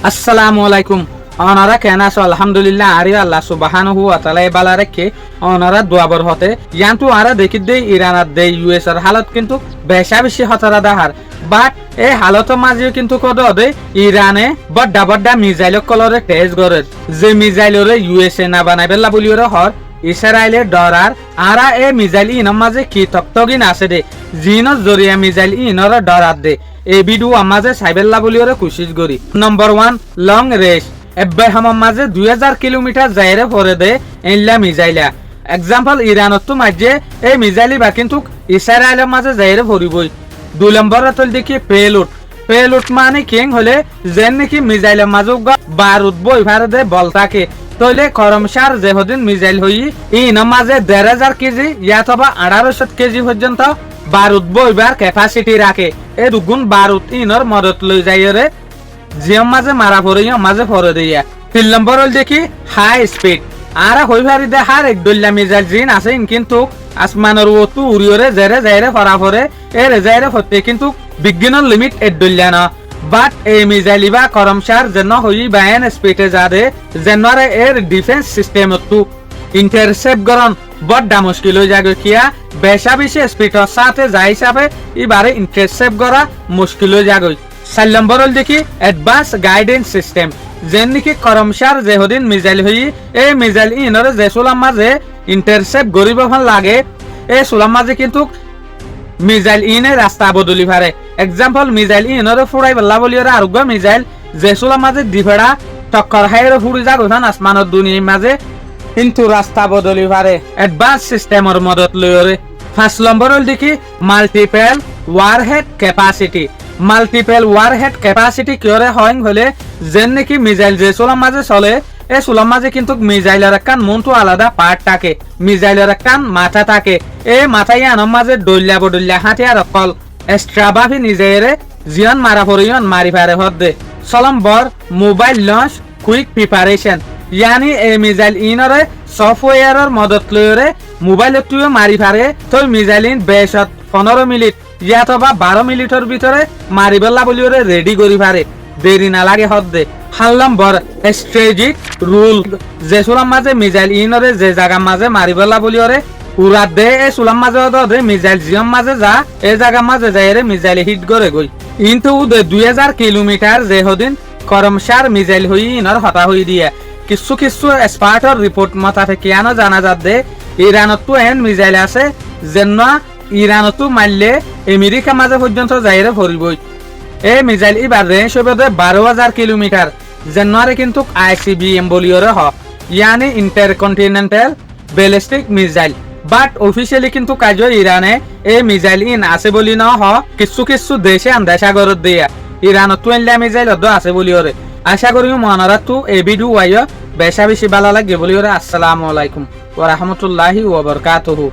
আসসালামু আলাইকুম। ওনারা কেন আছো? আলহামদুলিল্লাহ আরি আল্লাহ সুবহানাহু ওয়া তাআলা বালা রেখে ওনারা দোয়াবর হতে ইয়ান্তু আরা দেখি দে ইরান আর দে ইউএস এর হালত কিন্তু বেশি হতারা দাহার বাট এই হালতের মাঝেও কিন্তু কদ দে ইরানে বড্ডা বড্ডা মিসাইল কলরে টেস্ট করে যে মিসাইলরে ইউএসএ না বানাইবেলা বলিওরে হর ইসরায়েলের ডরার আরা এ মিসাইল ইনর মাঝে কি তক্তগিন আছে দে জিনর জরিয়া মিসাইল ইনর ডরার দে এই ভিডিও আমাজে সাইবেল্লা বলিওরে কোশিশ করি। নম্বর 1 লং রেস এব্বাই হামার মাঝে 2000 কিলোমিটার যাইরে পরে দে এনলা মিসাইলা এক্সাম্পল ইরানত তো মাঝে এই মিসাইলি বা কিন্তু ইসরায়েলের মাঝে যাইরে পরিবই। 2 নম্বরে তো দেখি পেলুট মানে কিং হলে যেন নাকি মিসাইলের মাঝে বারুদ বই ভারে দে বল থাকে তইলে করমসার যেহদিন মিসাইল হই ইন মাঝে 1500 কেজি ইয়াতবা 1800 কেজি পর্যন্ত বারুদ বইবার ক্যাপাসিটি রাখে এই দুগুণ বারুদ ইনর মদত লই যাইরে জিয়ম মাঝে মারা পড়িয়া মাঝে পড়ে দিয়া। 3 নম্বর হল দেখি হাই স্পিড আর হইভারি দে হার এক দল্লা মিসাইল জিন আছে কিন্তু আসমানের ওতু উড়িয়রে জেরে যাইরে ফরা পড়ে এর যাইরে হতে কিন্তু বিজ্ঞানের লিমিট এর দল্লা না বাট এই মিসাইল বা করমসার যেন হই বায়ান স্পিডে যারে যেনরে এর ডিফেন্স সিস্টেম তো ইন্টারসেপ্ট করন বড় মুশকিল হয়ে যাবে কিয়া বেশি স্পিডের সাথে যাই হিসাবে এবারে ইন্টারসেপ্ট করা মুশকিল হয়ে যাবে। 4 নম্বর হল দেখি অ্যাডভান্স গাইডেন্স সিস্টেম যেন নাকি করমসার যেহদিন মিসাইল হই এই মিসাইল ইনরে যে সোলাম মাঝে ইন্টারসেপ্ট গরিব লাগে এই সোলাম মাঝে কিন্তু মিসাইল ইনে রাস্তা বদলি পারে এক্সাম্পল মিসাইল ইনরে ফুরাই বল্লা বলিওরে আরোগ্য মিসাইল যে সোলাম মাঝে দিফেড়া টক্কর হাইরে ফুড়ি যাগ আসমানের দুনিয়ার মাঝে কিন্তু রাস্তা বদলি পারে অ্যাডভান্স সিস্টেমের মদত লইরে। 5 নম্বর হল দেখি মাল্টিপল ওয়ারহেড ক্যাপাসিটি কিরে হয় হলে যেন নাকি মিসাইল যে সোলাম মাঝে চলে এই সোলাম মাঝে কিন্তু মিসাইলের একখান মনটো আলাদা পার্ট থাকে মিসাইলের একখান মাথা থাকে এই মাথায় আনম মাঝে ডল্লা হাতিয়ার অকল এক্সট্রা ভাবি নিজেরে জিয়ন মারা পরিয়ন মারি পারে হদ্দে। 6 নম্বর মোবাইল লঞ্চ কুইক প্রিপারেশন ইয়ানি এই মিসাইল ইনরে সফটওয়্যারের মদত লইরে মোবাইল তুইও মারি পারে তো মিসাইল ইন বেশত 15 মিনিট ইয়াতবা 12 মিনিটের ভিতরে মারিবেলা বলিওরে রেডি করি পারে দেরি না লাগে হদ্দে। 7 নম্বর স্ট্র্যাটেজিক রুল যে সুলাম মাঝে মিসাইল ইনরে যে জায়গা মাঝে মারিবেলা বলিওরে উড়া দে এই সুলাম মাঝে দে মিসাইল জিয়ম মাঝে যা এই জায়গা মাঝে যাইরে মিসাইল হিট করে গই কিন্তু 2000 কিলোমিটার যে হদিন করমসার মিসাইল হই ইনর হতা হই দিয়া কিছু এক্সপার্টর রিপোর্ট মতা থেকে আনো জানা যাবে ইরানতো এন মিসাইল আছে যেন ইরানতো মারলে আমেরিকা মাঝে পর্যন্ত যাইরে পড়িবই এই মিসাইল এবার রেঞ্জ হবে 12000 কিলোমিটার যেনরে কিন্তু আইসিবিএম বলিওরে হ ইয়ানি intercontinental ballistic missile but officially কিন্তু কাজ ইরানে এই মিসাইল ইন আছে বলি না হ কিছু দেশে আন্দাজা করে দিয়া ইরানতো এনলা মিসাইল আছে বলিওরে। আশা করি মনারা তো এই ভিডিও আইয়া বেশি ভালো লাগে বলিওরে। আসসালামু আলাইকুম ওয়া রাহমাতুল্লাহি ওয়া বারাকাতুহু।